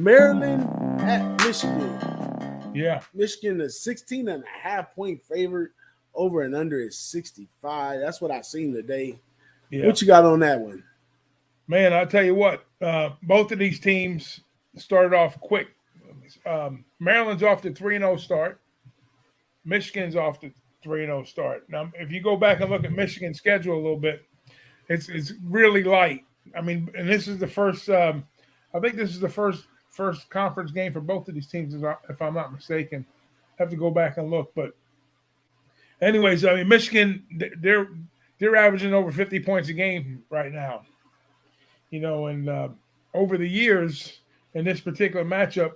Maryland at Michigan. Yeah. Michigan is 16.5-point favorite. Over and under is 65. That's what I seen today. Yeah. What you got on that one? Man, I'll tell you what. Both of these teams started off quick. Maryland's off to 3-0 start. Michigan's off to 3-0 start. Now, if you go back and look at Michigan's schedule a little bit, it's really light. I mean, and this is the first. I think this is the first conference game for both of these teams, if I'm not mistaken. I have to go back and look, but anyways, I mean, Michigan, they're averaging over 50 points a game right now. You know, and over the years in this particular matchup,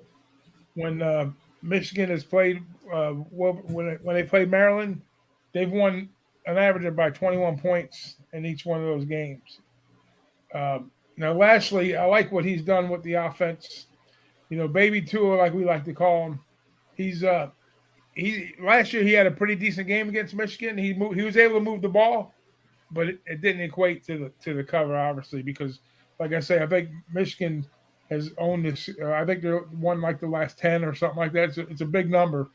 when Michigan has played, when they played Maryland, they've won an average of about 21 points in each one of those games. Now, lastly, I like what he's done with the offense. You know, Baby Tua, like we like to call him, last year he had a pretty decent game against Michigan. He was able to move the ball, but it didn't equate to the cover, obviously, because, like I say, I think Michigan has owned this. I think they're won like the last 10 or something like that. It's a big number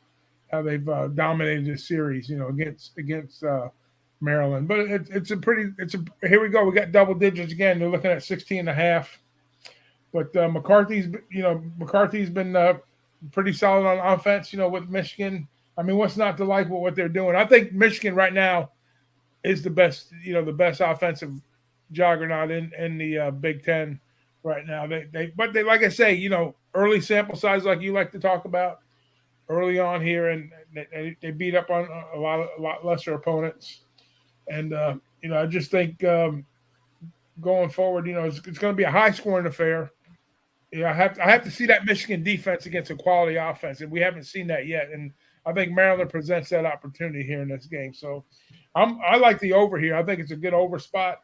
how they've dominated this series, you know, against Maryland. But here we go. We got double digits again. They're looking at 16.5. But McCarthy's been pretty solid on offense, you know, with Michigan. I mean, what's not to like with what they're doing? I think Michigan right now is the best offensive juggernaut in the Big Ten right now. They like I say, you know, early sample size like you like to talk about early on here, and they beat up on a lot lesser opponents. And you know, I just think going forward, you know, it's going to be a high scoring affair. Yeah, I have to see that Michigan defense against a quality offense, and we haven't seen that yet. And I think Maryland presents that opportunity here in this game. So I like the over here. I think it's a good over spot.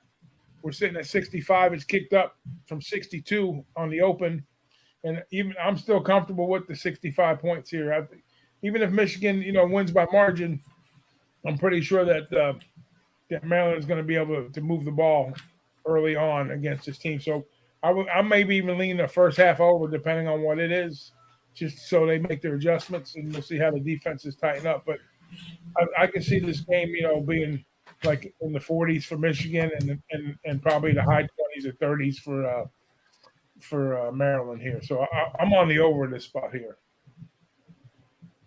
We're sitting at 65. It's kicked up from 62 on the open, and even I'm still comfortable with the 65 points here. I think even if Michigan, you know, wins by margin, I'm pretty sure that Maryland is going to be able to move the ball early on against this team. So I maybe even lean the first half over, depending on what it is, just so they make their adjustments, and we'll see how the defenses tighten up. But I can see this game, you know, being like in the 40s for Michigan and probably the high 20s or 30s for Maryland here. So I'm on the over in this spot here.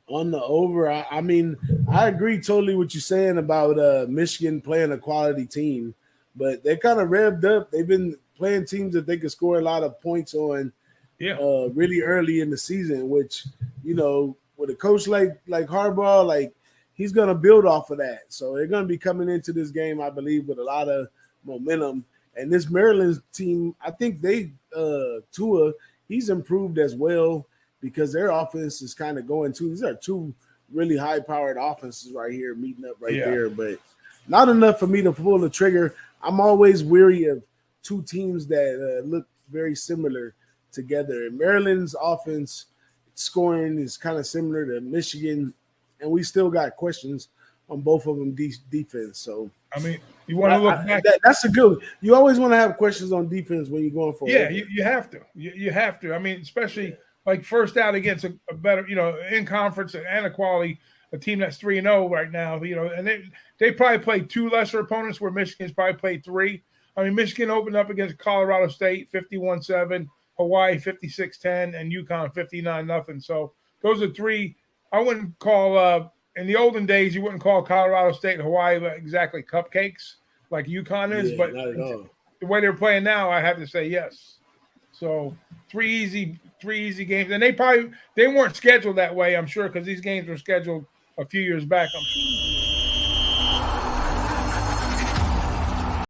On the over, I mean, I agree totally what you're saying about Michigan playing a quality team, but they're kind of revved up. They've been playing teams that they can score a lot of points on really early in the season, which, you know, with a coach like Harbaugh, like, he's going to build off of that. So they're going to be coming into this game, I believe, with a lot of momentum. And this Maryland team, I think Tua, he's improved as well because their offense is kind of going too. These are two really high-powered offenses right here meeting up there, but not enough for me to pull the trigger. I'm always weary of two teams that look very similar together. And Maryland's offense scoring is kind of similar to Michigan, and we still got questions on both of them defense. So, I mean, you want to look back. That's a good – you always want to have questions on defense when you're going for it. Yeah, you have to. You have to. I mean, especially like first out against a better, you know, in conference and a quality, a team that's 3-0 right now, you know, and they probably played two lesser opponents where Michigan's probably played three. I mean, Michigan opened up against Colorado State 51-7, Hawaii 56-10, and UConn 59-0. So those are three. I wouldn't call in the olden days, you wouldn't call Colorado State and Hawaii exactly cupcakes like UConn is, but the way they're playing now, I have to say yes. So three easy games, and they weren't scheduled that way, I'm sure, because these games were scheduled a few years back.